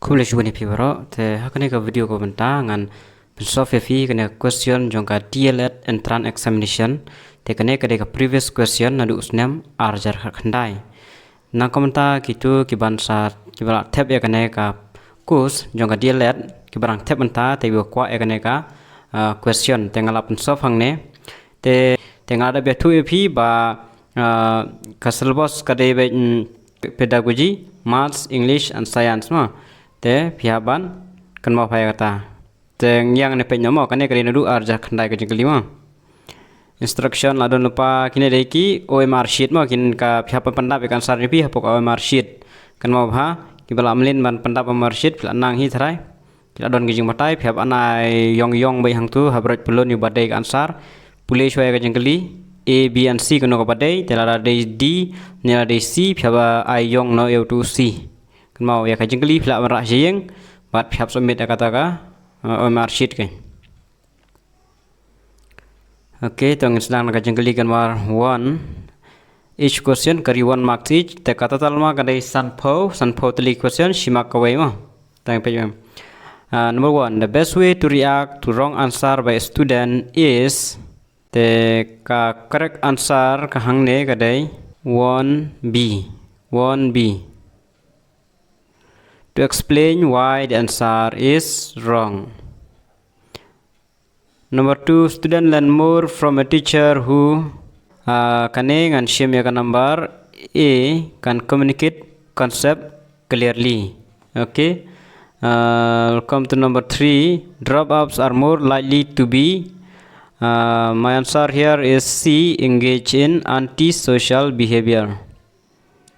Kumle shuni pibaro te hakane ka video ko benta ngan software fi kene question jongka DELED entrance examination te kene ka previous question nadu usnam arjar khandai na komenta kitu kibansa kibala tab ya kene ka course jongka DELED kibarang tab benta te bi kwa ya kene ka question te ngala soft hangne te ngada be tu fi ba ka syllabus ka de pedagogy maths english and science ma te pihaban kan mau phaya kata te yang ne pe nyomo kane kari nadu arja khandai ka jingli ma instruction ladon lupa kine deki OMR sheet ma kin ka phapa pandap kan sar pi hapok OMR sheet kan mau bha ki bala amlin ban pandap OMR sheet nang hi thrai ladon gi jing matai phap anai yong bai hang tu habraj pulon yu badai kan sar pule shoya ka jingli A, B and C kan ko badai te la D ne la C phaba ai yong no eu tu C mau ya ka jingli phla ra jeng bat phap submit kata ka OMR sheet ke okay tong sedang ka jingli kan war 1 each question kari 1 mark each te kata talma ka dai sanpho tali question shimak ka wai ma tang pe number 1 the best way to react to wrong answer by a student is te ka correct answer ka hangne ka dai 1B to explain why the answer is wrong. Number 2, student learn more from a teacher who kaning and shame ya number A can communicate concept clearly. Okay. Come to number 3, dropouts are more likely to be my answer here is C, engage in antisocial behavior.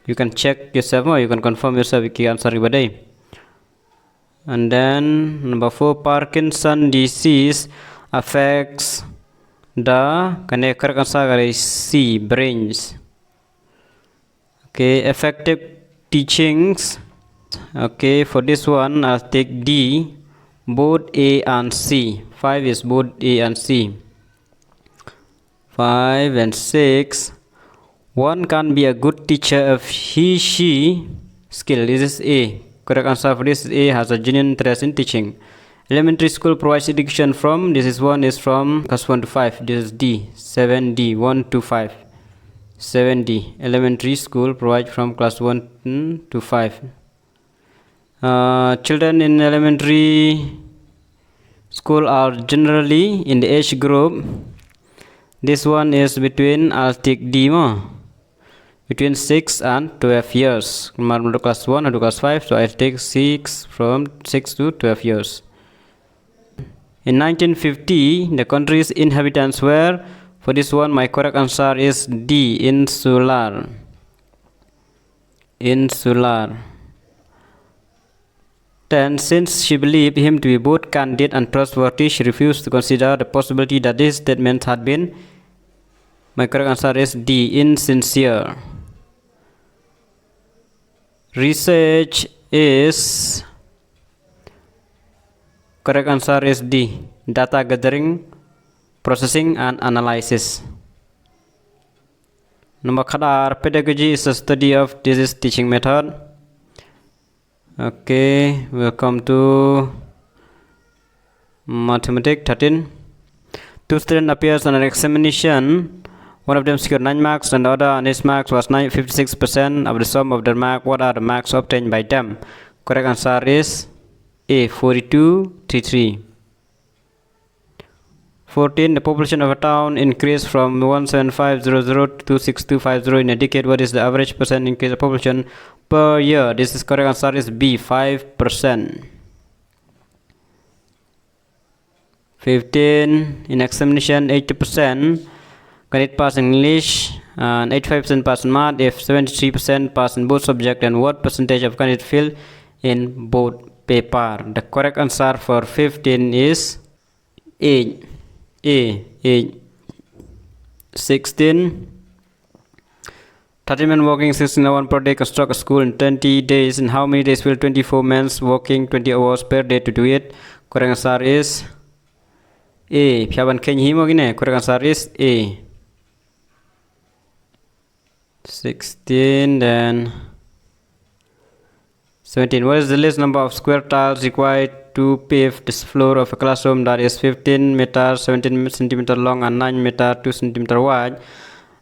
You can check yourself or you can confirm yourself ki answer ibadai. And then number 4, Parkinson disease affects the correct answer is C, brains. Okay, effective teachings. Okay, for this one I'll take D, both A and C. 5 is both A and C. 5 and 6. One can be a good teacher if she skill. This is A. Correct answer for this is A, has a genuine interest in teaching. Elementary school provides education from, this is 1 is from class 1 to 5. This is D, 7D, 1 to 5. 7D. Elementary school provides from class 1 to 5. Children in elementary school are generally in the age group. This one is between, I'll take D more. Between 6 and 12 years. Class 1 and class 5, so I take 6 from 6 to 12 years. In 1950, the country's inhabitants were, for this one, my correct answer is D, insular. Insular. Then, since she believed him to be both candid and trustworthy, she refused to consider the possibility that this statement had been, my correct answer is D, insincere. Research is, correct answer is D, data gathering, processing and analysis. Number khadar, pedagogy is a study of this teaching method. Okay, welcome to mathematics 13. Two students appears on an examination. One of them secured 9 marks and the other, and his marks was 56% of the sum of their mark. What are the marks obtained by them? Correct answer is A, 42-33. 14. The population of a town increased from 17500 to 26250 in a decade. What is the average percent increase of population per year? This is correct answer is B, 5%. 15. In examination, 80% credit pass in English and 85% pass in math. If 73% pass in both subjects, and what percentage of candidate fail in both paper? The correct answer for 15 is 8. 16. 30 men working 16 hours per day construct a school in 20 days. In how many days will 24 men working 20 hours per day to do it? Correct answer is A. Correct answer is A. 16. Then 17. What is the least number of square tiles required to pave the floor of a classroom that is 15 meters, 17 centimeter long and 9 meter 2 centimeter wide?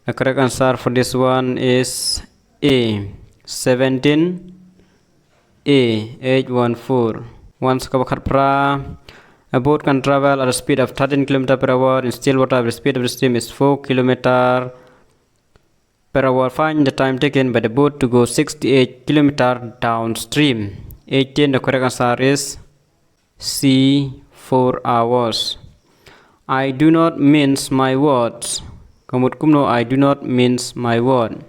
The correct answer for this one is A. 17. A. 814. Once a boat can travel at a speed of 13 km per hour in still water. The speed of the stream is 4 km per hour. Find the time taken by the boat to go 68 km downstream. 18. The correct answer is C. 4 hours. I do not mince my words. Kamut kumno I do not mince my word.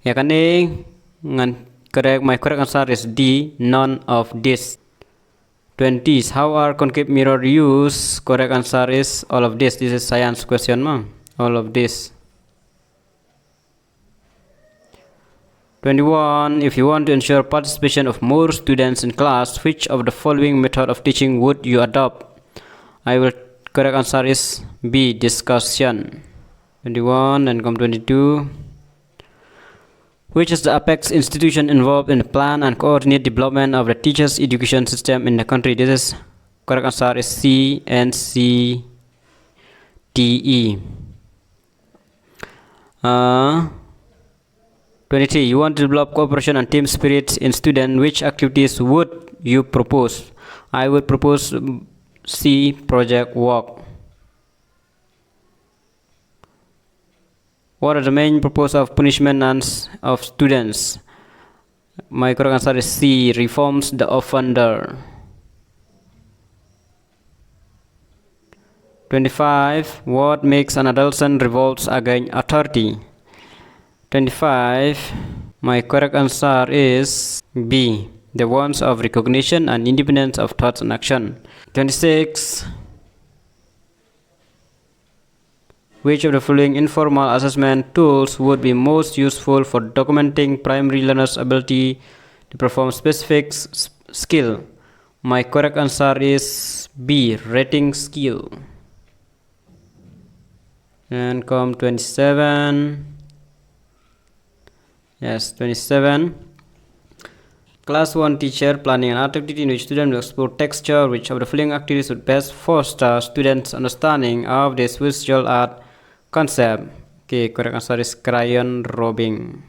Ya kane ngan correct. My correct answer is D. None of this. 20. How are concave mirror used? Correct answer is all of this. This is science question ma. All of this. 21. If you want to ensure participation of more students in class, which of the following method of teaching would you adopt? Correct answer is B. Discussion. 21 and come 22. Which is the apex institution involved in the plan and coordinate development of the teachers' education system in the country? This is correct answer is C. NCTE. 23. You want to develop cooperation and team spirit in students. Which activities would you propose? I would propose C. Project work. What are the main purpose of punishment of students? My correct answer is C. Reforms the offender. 25. What makes an adolescent revolts against authority? 25. My correct answer is B. The wants of recognition and independence of thoughts and action. 26. Which of the following informal assessment tools would be most useful for documenting primary learners' ability to perform specific skill? My correct answer is B. Rating skill. And come 27. Yes, 27. Class 1 teacher planning an activity in which students will explore texture. Which of the following activities would best foster students' understanding of this visual art concept? Okay, correct answer is crayon rubbing.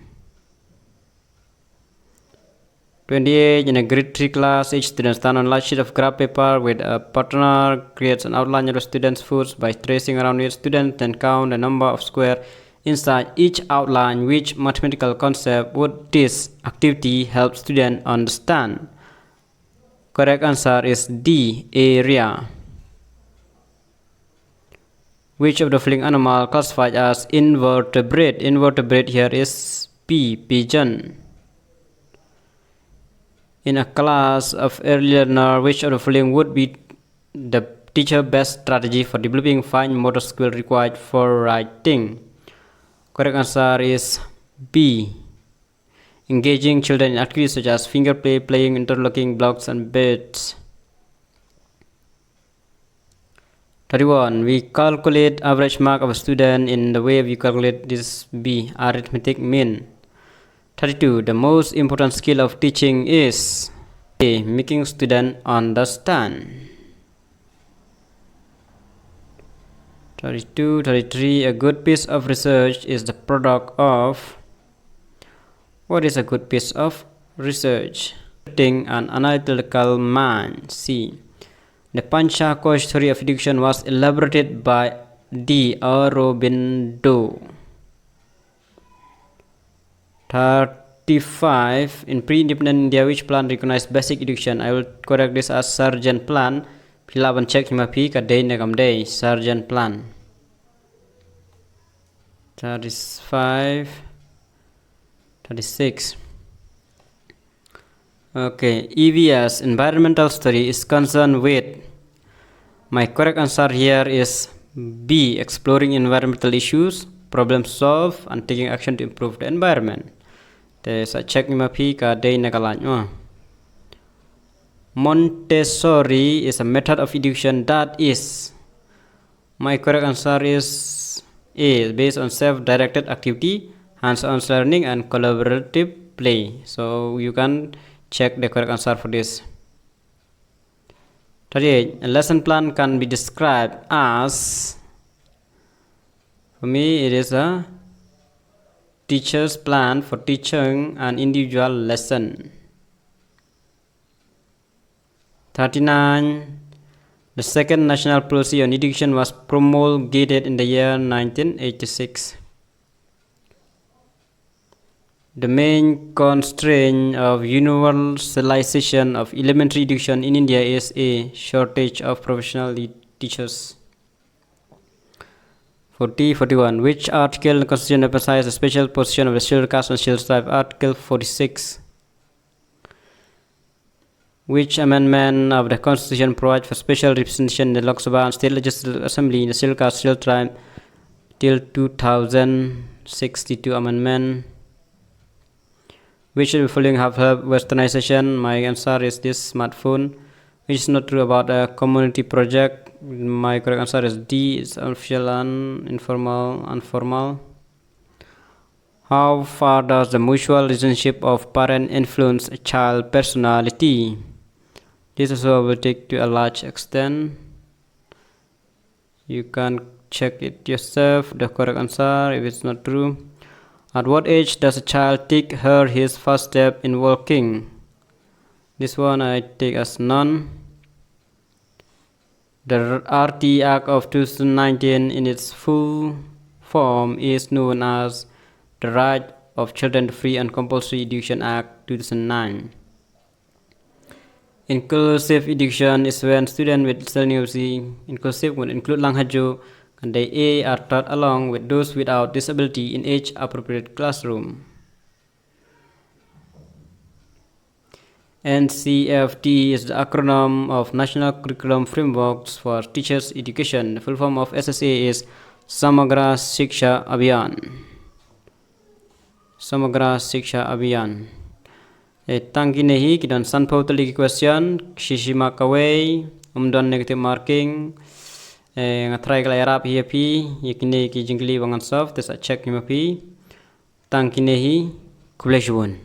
28. In a grade 3 class, each student stands on a large sheet of graph paper with a partner creates an outline of the student's foods by tracing around each student, then count the number of squares inside each outline. Which mathematical concept would this activity help students understand? Correct answer is D. Area. Which of the following animal classified as invertebrate? Invertebrate here is P. Pigeon. In a class of early learner, which of the following would be the teacher best strategy for developing fine motor skill required for writing? Correct answer is B. Engaging children in activities such as finger play, playing interlocking blocks and bits. 31. We calculate average mark of a student in the way we calculate this B. Arithmetic mean. 32. The most important skill of teaching is A. Making students understand. 32, 33. A good piece of research is the product of. What is a good piece of research? An analytical mind. C. The Pancha coach theory of education was elaborated by D. Aurobindo. 35. In pre-independent India, which plan recognized basic education? I will correct this as Sargent plan. Pilaban check himapi ka day negam day. Sargent plan. 35. 36. Okay, EVS, environmental study, is concerned with. My correct answer here is B. Exploring environmental issues, problem solve, and taking action to improve the environment. Sa check ni mapi ka day nagalan. Montessori is a method of education that is. My correct answer is A. Based on self-directed activity, hands-on learning, and collaborative play. So you can check the correct answer for this. 38. A lesson plan can be described as, for me it is a teacher's plan for teaching an individual lesson. 39. The second national policy on education was promulgated in the year 1986. The main constraint of universalization of elementary education in India is a shortage of professional teachers. 41. Which article in the Constitution emphasizes the special position of the scheduled caste and scheduled tribe? Article 46. Which amendment of the Constitution provides for special representation in the Lok Sabha and State Legislative Assembly in the scheduled caste scheduled tribe till 2062 amendment? Which of the following have helped westernization? My answer is this: smartphone. Which is not true about a community project? My correct answer is D. It's official and informal. How far does the mutual relationship of parent influence a child personality? This also will take to a large extent. You can check it yourself, the correct answer, if it's not true. At what age does a child take his first step in walking? This one I take as none. The RT Act of 2019 in its full form is known as the Right of Children to Free and Compulsory Education Act 2009. Inclusive education is when students with disability inclusive would include language and they are taught along with those without disability in age-appropriate classroom. NCFT is the acronym of National Curriculum Frameworks for Teachers Education. The full form of SSA is Samagra Shiksha Abhiyan. Samagra Shiksha Abhiyan. Tangki nehi kidan sanpau tali question shishima kawai umdan negative marking ngatrai kala yarap hi api yakine ki jingli wangan soft tesa check himapi tangki nehi kubleshubun.